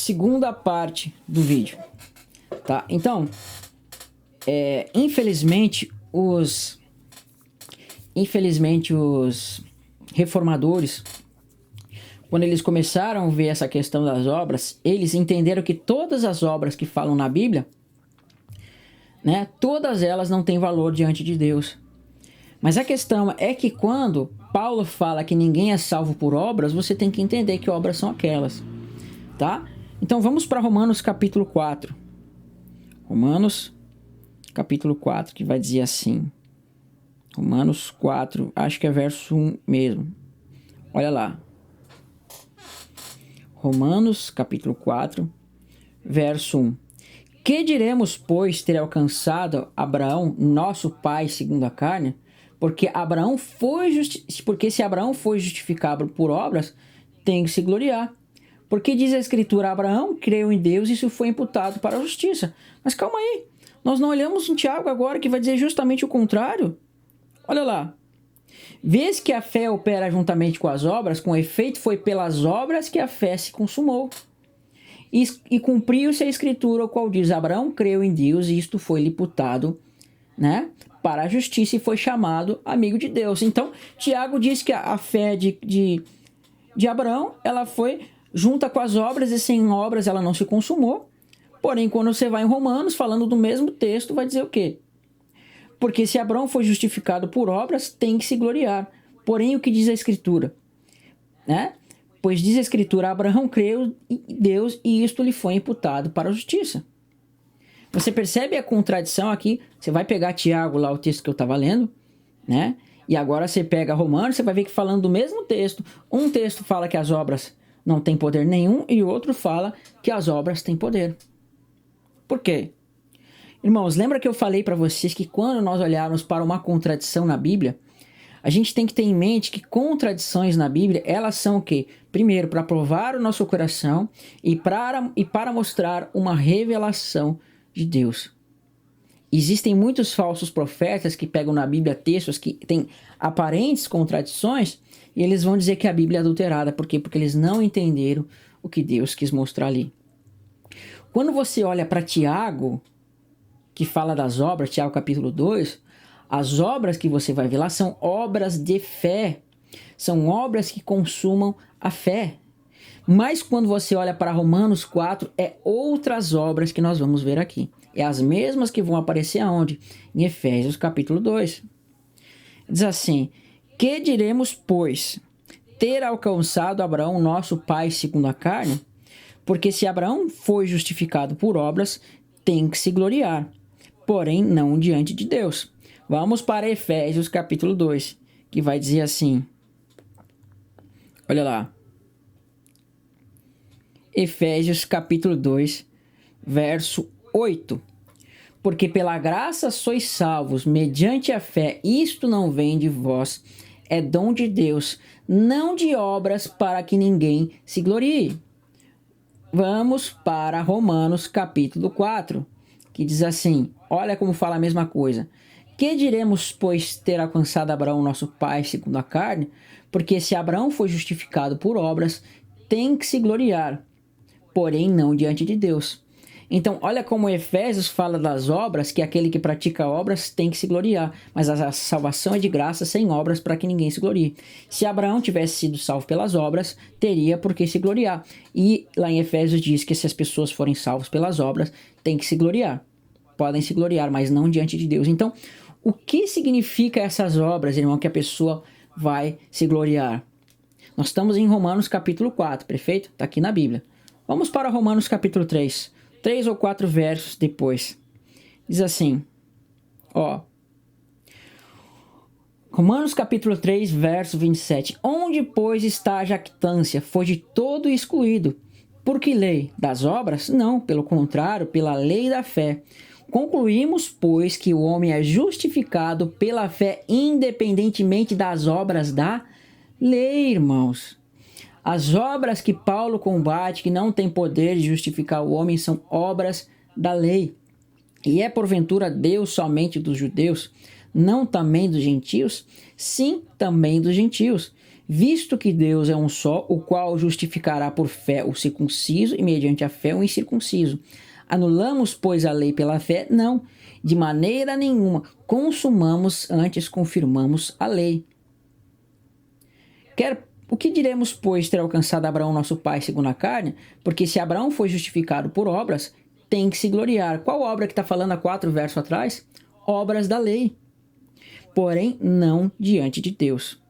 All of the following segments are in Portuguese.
segunda parte do vídeo, tá? Então, infelizmente os reformadores, quando eles começaram a ver essa questão das obras, eles entenderam que todas as obras que falam na Bíblia, né, todas elas não têm valor diante de Deus. Mas a questão é que quando Paulo fala que ninguém é salvo por obras, você tem que entender que obras são aquelas, tá? Então vamos para Romanos capítulo 4. Romanos capítulo 4, que vai dizer assim. Romanos 4, acho que é verso 1 mesmo. Olha lá. Romanos capítulo 4, verso 1. Que diremos, pois, ter alcançado Abraão, nosso pai segundo a carne? Porque se Abraão foi justificado por obras, tem que se gloriar. Porque diz a Escritura, Abraão creu em Deus e isso foi imputado para a justiça. Mas calma aí, nós não olhamos em Tiago agora que vai dizer justamente o contrário? Olha lá. Vês que a fé opera juntamente com as obras, com efeito foi pelas obras que a fé se consumou. E cumpriu-se a Escritura, o qual diz, Abraão creu em Deus e isto foi lhe imputado, né, para a justiça e foi chamado amigo de Deus. Então, Tiago diz que a fé de Abraão, ela foi junta com as obras e sem obras ela não se consumou. Porém, quando você vai em Romanos, falando do mesmo texto, vai dizer o quê? Porque se Abraão foi justificado por obras, tem que se gloriar. Porém, o que diz a Escritura? Né? Pois diz a Escritura, Abraão creu em Deus e isto lhe foi imputado para a justiça. Você percebe a contradição aqui? Você vai pegar Tiago, lá o texto que eu estava lendo, né? E agora você pega Romanos, você vai ver que falando do mesmo texto, um texto fala que as obras não têm poder nenhum e o outro fala que as obras têm poder. Por quê? Irmãos, lembra que eu falei para vocês que quando nós olharmos para uma contradição na Bíblia, a gente tem que ter em mente que contradições na Bíblia, elas são o quê? Primeiro, para provar o nosso coração e para mostrar uma revelação de Deus. Existem muitos falsos profetas que pegam na Bíblia textos que têm aparentes contradições e eles vão dizer que a Bíblia é adulterada. Por quê? Porque eles não entenderam o que Deus quis mostrar ali. Quando você olha para Tiago, que fala das obras, Tiago capítulo 2, as obras que você vai ver lá são obras de fé. São obras que consumam a fé. Mas quando você olha para Romanos 4, é outras obras que nós vamos ver aqui. É as mesmas que vão aparecer aonde? Em Efésios capítulo 2. Diz assim, que diremos, pois, ter alcançado Abraão, nosso pai segundo a carne? Porque se Abraão foi justificado por obras, tem que se gloriar, porém não diante de Deus. Vamos para Efésios capítulo 2, que vai dizer assim, olha lá. Efésios capítulo 2, verso 8. Porque pela graça sois salvos, mediante a fé, isto não vem de vós, é dom de Deus, não de obras para que ninguém se glorie. Vamos para Romanos capítulo 4, que diz assim, olha como fala a mesma coisa. Que diremos, pois, ter alcançado Abraão, nosso pai, segundo a carne? Porque se Abraão foi justificado por obras, tem que se gloriar, porém não diante de Deus. Então, olha como Efésios fala das obras, que aquele que pratica obras tem que se gloriar, mas a salvação é de graça, sem obras, para que ninguém se glorie. Se Abraão tivesse sido salvo pelas obras, teria por que se gloriar. E lá em Efésios diz que se as pessoas forem salvas pelas obras, tem que se gloriar. Podem se gloriar, mas não diante de Deus. Então, o que significa essas obras, irmão, que a pessoa vai se gloriar? Nós estamos em Romanos capítulo 4, perfeito? Está aqui na Bíblia. Vamos para Romanos capítulo 3. 3 ou 4 versos depois. Diz assim, ó. Romanos capítulo 3, verso 27. Onde, pois, está a jactância? Foi de todo excluído. Por que lei? Das obras? Não, pelo contrário, pela lei da fé. Concluímos, pois, que o homem é justificado pela fé independentemente das obras da lei, irmãos. As obras que Paulo combate, que não tem poder de justificar o homem, são obras da lei. E é porventura Deus somente dos judeus, não também dos gentios? Sim, também dos gentios. Visto que Deus é um só, o qual justificará por fé o circunciso e mediante a fé o incircunciso. Anulamos, pois, a lei pela fé? Não, de maneira nenhuma. Consumamos, antes confirmamos a lei. O que diremos, pois, ter alcançado Abraão, nosso pai, segundo a carne? Porque se Abraão foi justificado por obras, tem que se gloriar. Qual obra que está falando há 4 versos atrás? Obras da lei. Porém, não diante de Deus.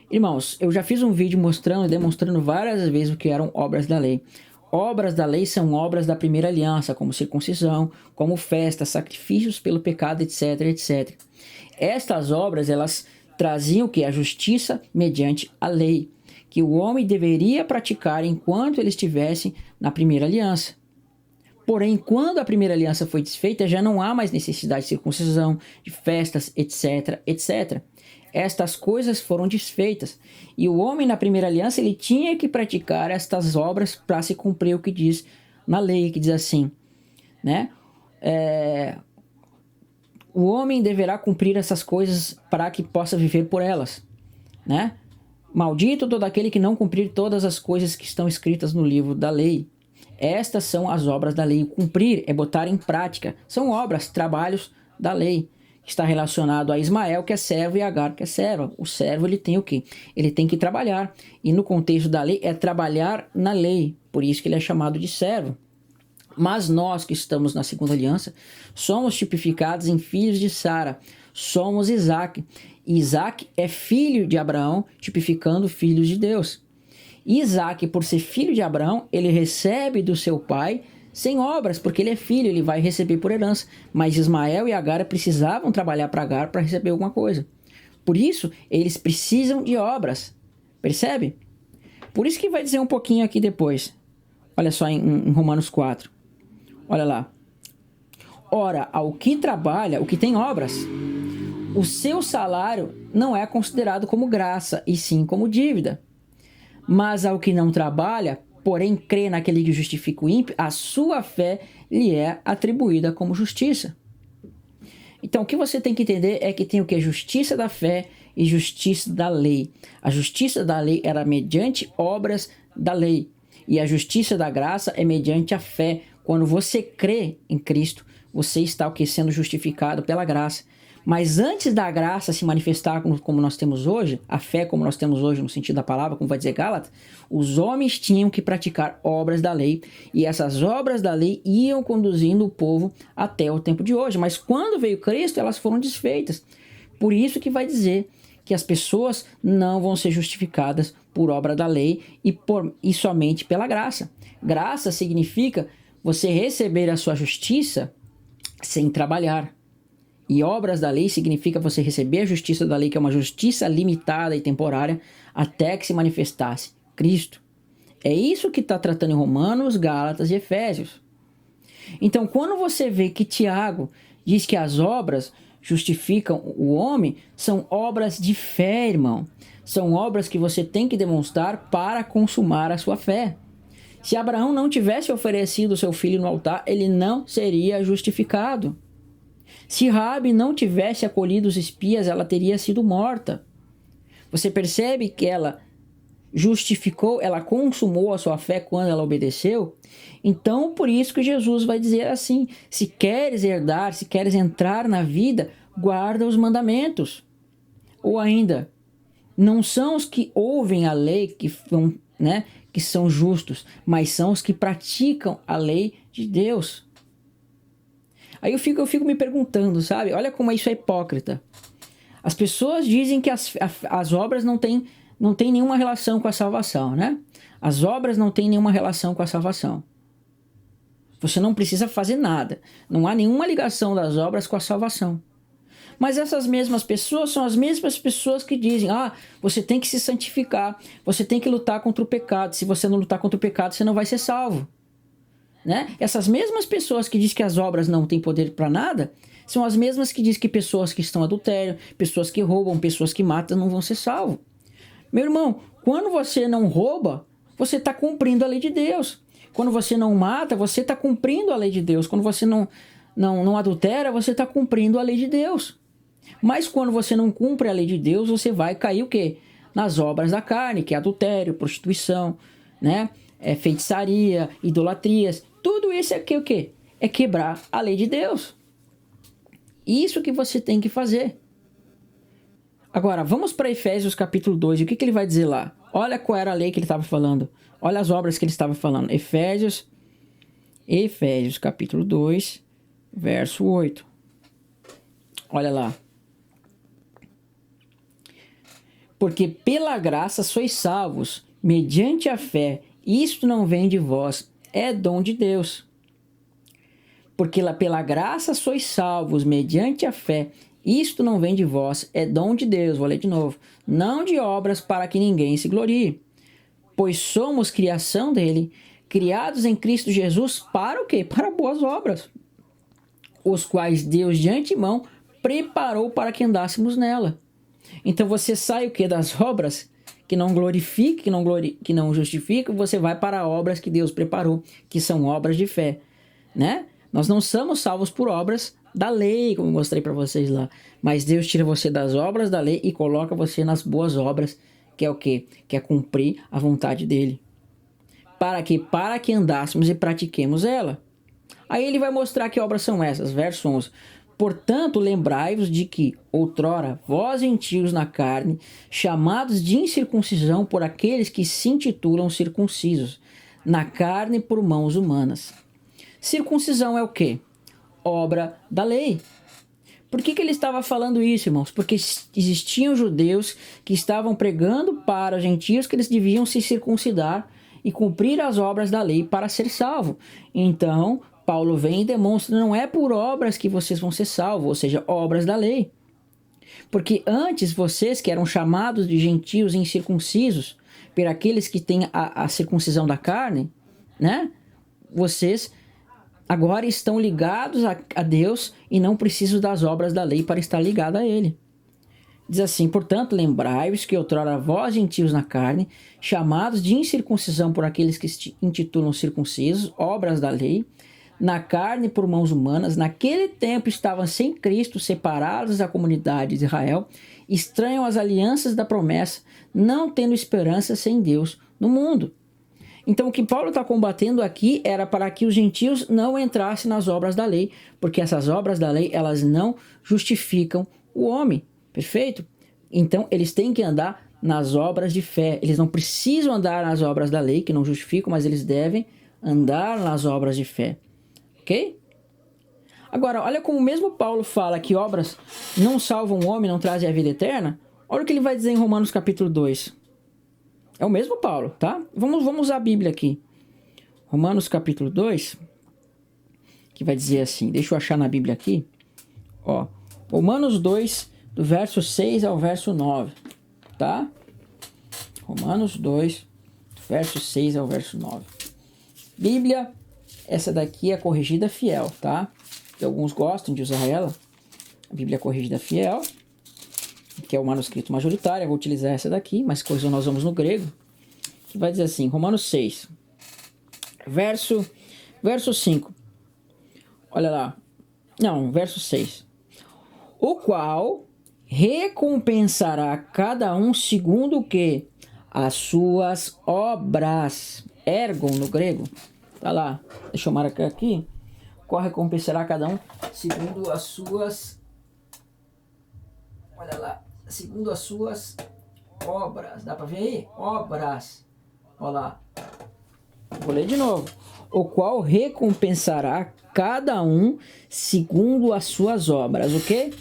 Irmãos, eu já fiz um vídeo demonstrando várias vezes o que eram obras da lei. Obras da lei são obras da primeira aliança, como circuncisão, como festas, sacrifícios pelo pecado, etc, etc. Estas obras, elas traziam o que? A justiça mediante a lei, que o homem deveria praticar enquanto ele estivesse na primeira aliança. Porém, quando a primeira aliança foi desfeita, já não há mais necessidade de circuncisão, de festas, etc, etc. Estas coisas foram desfeitas. E o homem na primeira aliança, ele tinha que praticar estas obras para se cumprir o que diz na lei, que diz assim, né? O homem deverá cumprir essas coisas para que possa viver por elas, né? Maldito todo aquele que não cumprir todas as coisas que estão escritas no livro da lei. Estas são as obras da lei. Cumprir é botar em prática. São obras, trabalhos da lei. Está relacionado a Ismael, que é servo, e Agar, que é serva. O servo, ele tem o quê? Ele tem que trabalhar. E no contexto da lei, é trabalhar na lei. Por isso que ele é chamado de servo. Mas nós que estamos na segunda aliança, somos tipificados em filhos de Sara. Somos Isaac. Isaac é filho de Abraão, tipificando filhos de Deus. Isaac, por ser filho de Abraão, ele recebe do seu pai sem obras, porque ele é filho, ele vai receber por herança. Mas Ismael e Agar precisavam trabalhar para Agar para receber alguma coisa. Por isso, eles precisam de obras. Percebe? Por isso que vai dizer um pouquinho aqui depois. Olha só em Romanos 4. Olha lá. Ora, ao que trabalha, o que tem obras, o seu salário não é considerado como graça, e sim como dívida. Mas ao que não trabalha, porém crê naquele que justifica o ímpio, a sua fé lhe é atribuída como justiça. Então, o que você tem que entender é que tem o que? Justiça da fé e justiça da lei. A justiça da lei era mediante obras da lei. E a justiça da graça é mediante a fé. Quando você crê em Cristo, você está o que? Sendo justificado pela graça. Mas antes da graça se manifestar como nós temos hoje, a fé como nós temos hoje no sentido da palavra, como vai dizer Gálatas, os homens tinham que praticar obras da lei, e essas obras da lei iam conduzindo o povo até o tempo de hoje. Mas quando veio Cristo, elas foram desfeitas. Por isso que vai dizer que as pessoas não vão ser justificadas por obra da lei e somente pela graça. Graça significa você receber a sua justiça sem trabalhar. E obras da lei significa você receber a justiça da lei, que é uma justiça limitada e temporária, até que se manifestasse Cristo. É isso que está tratando em Romanos, Gálatas e Efésios. Então, quando você vê que Tiago diz que as obras justificam o homem, são obras de fé, irmão. São obras que você tem que demonstrar para consumar a sua fé. Se Abraão não tivesse oferecido o seu filho no altar, ele não seria justificado. Se Raabe não tivesse acolhido os espias, ela teria sido morta. Você percebe que ela justificou, ela consumou a sua fé quando ela obedeceu? Então, por isso que Jesus vai dizer assim: se queres herdar, se queres entrar na vida, guarda os mandamentos. Ou ainda, não são os que ouvem a lei que são justos, mas são os que praticam a lei de Deus. Aí eu fico me perguntando, sabe? Olha como isso é hipócrita. As pessoas dizem que as obras não têm nenhuma relação com a salvação, né? As obras não têm nenhuma relação com a salvação. Você não precisa fazer nada. Não há nenhuma ligação das obras com a salvação. Mas essas mesmas pessoas são as mesmas pessoas que dizem: você tem que se santificar, você tem que lutar contra o pecado. Se você não lutar contra o pecado, você não vai ser salvo. Né? Essas mesmas pessoas que dizem que as obras não têm poder para nada, são as mesmas que dizem que pessoas que estão adultério, pessoas que roubam, pessoas que matam não vão ser salvos. Meu irmão, quando você não rouba, você está cumprindo a lei de Deus. Quando você não mata, você está cumprindo a lei de Deus. Quando você não adultera, você está cumprindo a lei de Deus. Mas quando você não cumpre a lei de Deus, você vai cair o quê? nas obras da carne, que é adultério, prostituição, né? Feitiçaria, idolatrias. Tudo isso é o quê? É quebrar a lei de Deus. Isso que você tem que fazer. Agora, vamos para Efésios capítulo 2. E o que ele vai dizer lá? Olha qual era a lei que ele estava falando. Olha as obras que ele estava falando. Efésios capítulo 2, verso 8. Olha lá. Porque pela graça sois salvos, mediante a fé. Isto não vem de vós, é dom de Deus. Porque pela graça sois salvos, mediante a fé. Isto não vem de vós, é dom de Deus. Vou ler de novo. Não de obras para que ninguém se glorie. Pois somos criação dele, criados em Cristo Jesus para o quê? Para boas obras, os quais Deus de antemão preparou para que andássemos nela. Então você sai o quê? Das obras que não glorificam, que não justificam, você vai para obras que Deus preparou, que são obras de fé, né? Nós não somos salvos por obras da lei, como eu mostrei para vocês lá, mas Deus tira você das obras da lei e coloca você nas boas obras, que é o quê? Que é cumprir a vontade dele. Para quê? Para que andássemos e pratiquemos ela. Aí ele vai mostrar que obras são essas, verso 11. Portanto, lembrai-vos de que, outrora, vós gentios na carne, chamados de incircuncisão por aqueles que se intitulam circuncisos, na carne por mãos humanas. Circuncisão é o quê? Obra da lei. Por que ele estava falando isso, irmãos? Porque existiam judeus que estavam pregando para os gentios que eles deviam se circuncidar e cumprir as obras da lei para ser salvo. Então, Paulo vem e demonstra, não é por obras que vocês vão ser salvos, ou seja, obras da lei. Porque antes vocês que eram chamados de gentios incircuncisos, por aqueles que têm a circuncisão da carne, né? Vocês agora estão ligados a Deus e não precisam das obras da lei para estar ligados a Ele. Diz assim, portanto, lembrai-vos que outrora vós, gentios na carne, chamados de incircuncisão por aqueles que se intitulam circuncisos, obras da lei, na carne por mãos humanas, naquele tempo estavam sem Cristo, separados da comunidade de Israel, estranhos às alianças da promessa, não tendo esperança sem Deus no mundo. Então, o que Paulo está combatendo aqui era para que os gentios não entrassem nas obras da lei, porque essas obras da lei, elas não justificam o homem, perfeito? Então, eles têm que andar nas obras de fé. Eles não precisam andar nas obras da lei, que não justificam, mas eles devem andar nas obras de fé. Ok? Agora, olha como mesmo Paulo fala que obras não salvam o homem, não trazem a vida eterna. Olha o que ele vai dizer em Romanos capítulo 2. É o mesmo Paulo, tá? Vamos usar a Bíblia aqui. Romanos capítulo 2, que vai dizer assim, deixa eu achar na Bíblia aqui. Ó, Romanos 2, do verso 6 ao verso 9, tá? Romanos 2, do verso 6 ao verso 9. Bíblia, essa daqui é corrigida fiel, tá? Que alguns gostam de usar ela. A Bíblia corrigida fiel, que é o manuscrito majoritário. Eu vou utilizar essa daqui, mas coisa nós vamos no grego, que vai dizer assim, Romanos 6, verso 5. Olha lá. Não, verso 6. O qual recompensará cada um segundo o que? As suas obras. Ergon no grego. Tá lá. Deixa eu marcar aqui. Qual recompensará cada um segundo as suas... Olha lá. Segundo as suas obras. Dá pra ver aí? Obras. Olha lá. Vou ler de novo. O qual recompensará cada um segundo as suas obras. O quê?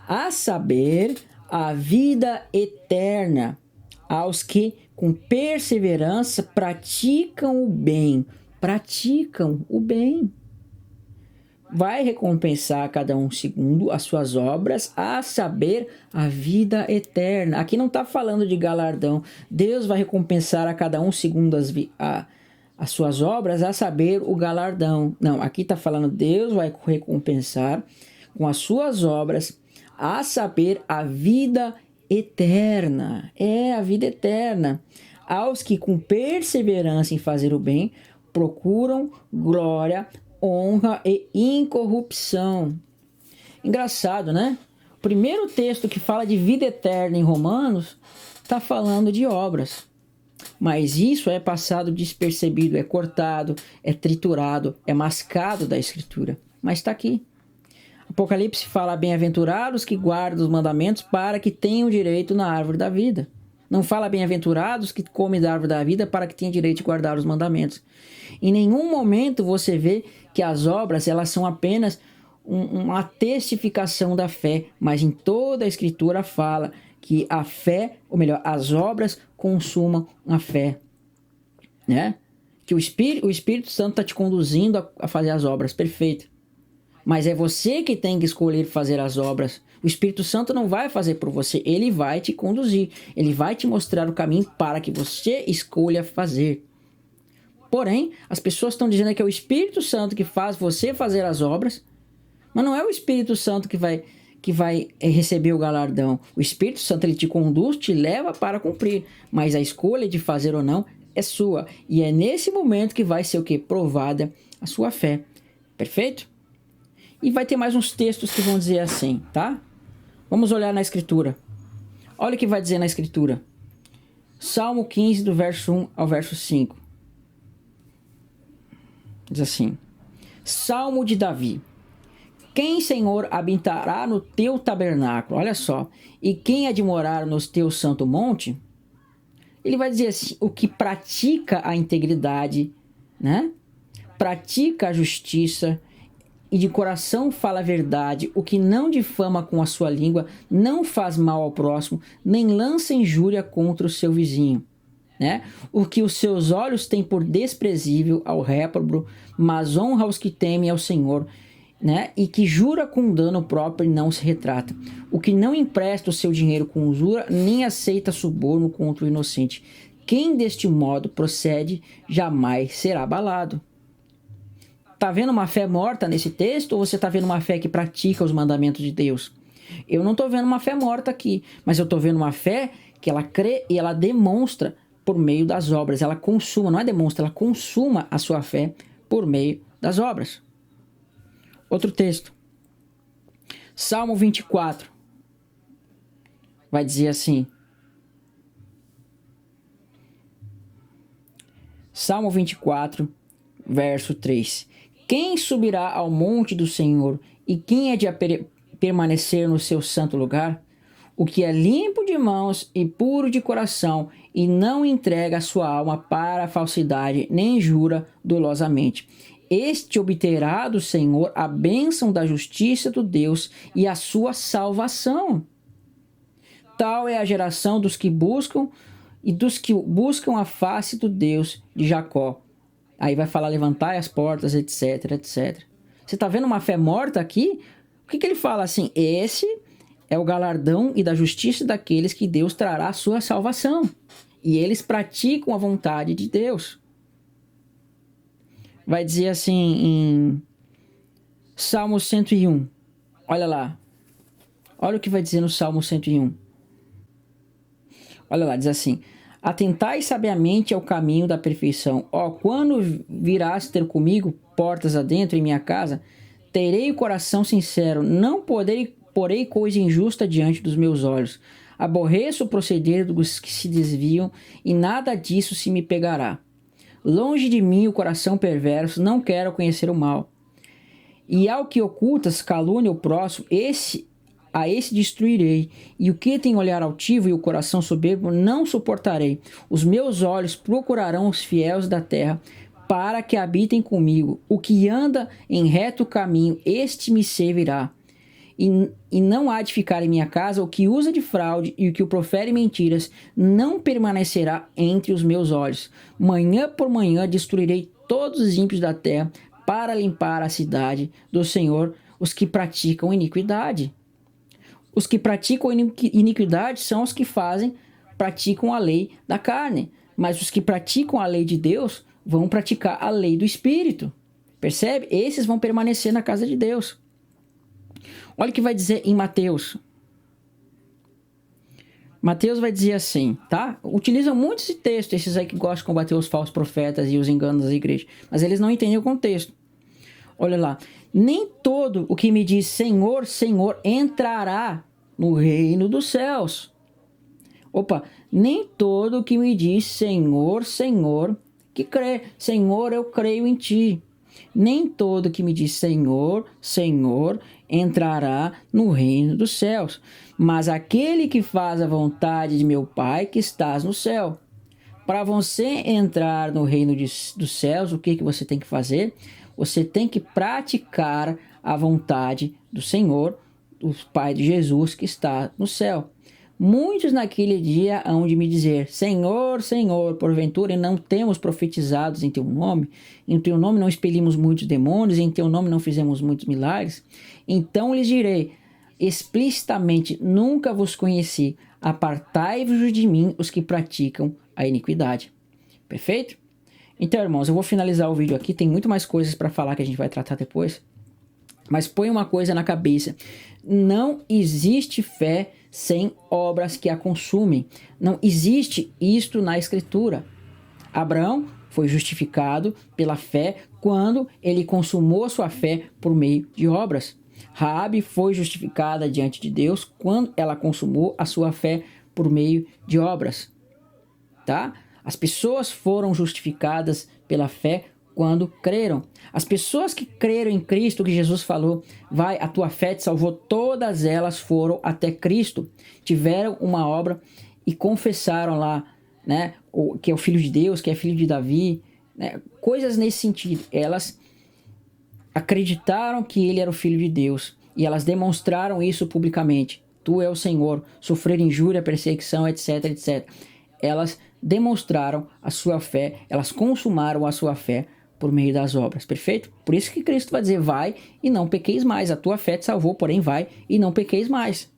A saber, a vida eterna aos que com perseverança praticam o bem. Praticam o bem. Vai recompensar cada um segundo as suas obras, a saber, a vida eterna. Aqui não está falando de galardão. Deus vai recompensar a cada um segundo as suas obras, a saber, o galardão. Não, aqui está falando Deus vai recompensar com as suas obras, a saber, a vida eterna. É a vida eterna. Aos que com perseverança em fazer o bem, procuram glória, honra e incorrupção. Engraçado, né? O primeiro texto que fala de vida eterna em Romanos está falando de obras. Mas isso é passado despercebido, é cortado, é triturado, é mascado da Escritura. Mas está aqui. Apocalipse fala: bem-aventurados que guardam os mandamentos para que tenham direito na árvore da vida. Não fala bem-aventurados que comem da árvore da vida para que tenham direito de guardar os mandamentos. Em nenhum momento você vê que as obras elas são apenas uma testificação da fé, mas em toda a Escritura fala que a fé, ou melhor, as obras consumam a fé, né? Que o Espírito Santo está te conduzindo a fazer as obras, perfeito. Mas é você que tem que escolher fazer as obras. O Espírito Santo não vai fazer por você, ele vai te conduzir, ele vai te mostrar o caminho para que você escolha fazer. Porém, as pessoas estão dizendo que é o Espírito Santo que faz você fazer as obras, mas não é o Espírito Santo que vai receber o galardão. O Espírito Santo ele te conduz, te leva para cumprir, mas a escolha de fazer ou não é sua. E é nesse momento que vai ser o quê? Provada a sua fé. Perfeito? E vai ter mais uns textos que vão dizer assim, tá? Vamos olhar na Escritura. Olha o que vai dizer na Escritura. Salmo 15, do verso 1 ao verso 5. Diz assim: Salmo de Davi. Quem, Senhor, habitará no teu tabernáculo? Olha só. E quem há de morar no teu santo monte? Ele vai dizer assim: o que pratica a integridade, né? Pratica a justiça e de coração fala a verdade, o que não difama com a sua língua, não faz mal ao próximo, nem lança injúria contra o seu vizinho, né? O que os seus olhos têm por desprezível ao réprobo, mas honra os que temem ao Senhor, né? E que jura com dano próprio e não se retrata. O que não empresta o seu dinheiro com usura, nem aceita suborno contra o inocente. Quem deste modo procede, jamais será abalado. Tá vendo uma fé morta nesse texto, ou você tá vendo uma fé que pratica os mandamentos de Deus? Eu não tô vendo uma fé morta aqui, mas eu tô vendo uma fé que ela crê e ela demonstra por meio das obras. Ela consuma, não é demonstra, ela consuma a sua fé por meio das obras. Outro texto. Salmo 24. Vai dizer assim. Salmo 24, verso 3. Quem subirá ao monte do Senhor e quem é de permanecer no seu santo lugar? O que é limpo de mãos e puro de coração e não entrega a sua alma para a falsidade, nem jura dolosamente. Este obterá do Senhor a bênção da justiça do Deus e a sua salvação. Tal é a geração dos que buscam e dos que buscam a face do Deus de Jacó. Aí vai falar: levantai as portas, etc, etc. Você está vendo uma fé morta aqui? O que ele fala assim? Esse é o galardão e da justiça daqueles que Deus trará a sua salvação. E eles praticam a vontade de Deus. Vai dizer assim em Salmo 101. Olha lá. Olha o que vai dizer no Salmo 101. Olha lá, diz assim: atentai sabiamente ao caminho da perfeição. Ó, quando virás ter comigo portas adentro em minha casa, terei o coração sincero, não porei coisa injusta diante dos meus olhos. Aborreço o proceder dos que se desviam, e nada disso se me pegará. Longe de mim o coração perverso, não quero conhecer o mal. E ao que ocultas calúnia o próximo, a esse destruirei, e o que tem olhar altivo e o coração soberbo não suportarei. Os meus olhos procurarão os fiéis da terra, para que habitem comigo. O que anda em reto caminho, este me servirá. E não há de ficar em minha casa o que usa de fraude e o que o profere mentiras, não permanecerá entre os meus olhos. Manhã por manhã destruirei todos os ímpios da terra, para limpar a cidade do Senhor, os que praticam iniquidade. Os que praticam iniquidade são os que praticam a lei da carne. Mas os que praticam a lei de Deus vão praticar a lei do Espírito. Percebe? Esses vão permanecer na casa de Deus. Olha o que vai dizer em Mateus. Mateus vai dizer assim, tá? Utilizam muito esse texto, esses aí que gostam de combater os falsos profetas e os enganos da igreja. Mas eles não entendem o contexto. Olha lá. Nem todo o que me diz Senhor, Senhor entrará no reino dos céus. Opa, nem todo que me diz Senhor, Senhor, que crê. Senhor, eu creio em ti. Nem todo que me diz Senhor, Senhor, entrará no reino dos céus, mas aquele que faz a vontade de meu Pai que estás no céu. Para você entrar no reino dos céus, o que você tem que fazer? Você tem que praticar a vontade do Senhor, do Pai de Jesus que está no céu. Muitos naquele dia hão de me dizer, Senhor, Senhor, porventura não temos profetizados em teu nome não expelimos muitos demônios, em teu nome não fizemos muitos milagres. Então lhes direi explicitamente, nunca vos conheci, apartai-vos de mim os que praticam a iniquidade. Perfeito? Então, irmãos, eu vou finalizar o vídeo aqui, tem muito mais coisas para falar que a gente vai tratar depois. Mas põe uma coisa na cabeça, não existe fé sem obras que a consumem. Não existe isto na Escritura. Abraão foi justificado pela fé quando ele consumou sua fé por meio de obras. Raabe foi justificada diante de Deus quando ela consumou a sua fé por meio de obras. Tá? As pessoas foram justificadas pela fé quando creram. As pessoas que creram em Cristo, que Jesus falou, vai, a tua fé te salvou, todas elas foram até Cristo, tiveram uma obra e confessaram lá, né, que é o Filho de Deus, que é filho de Davi, né, coisas nesse sentido. Elas acreditaram que ele era o Filho de Deus e elas demonstraram isso publicamente. Tu é o Senhor, sofrer injúria, perseguição, etc, etc. Elas demonstraram a sua fé, elas consumaram a sua fé por meio das obras, perfeito? Por isso que Cristo vai dizer, vai e não pequeis mais, a tua fé te salvou, porém vai e não pequeis mais.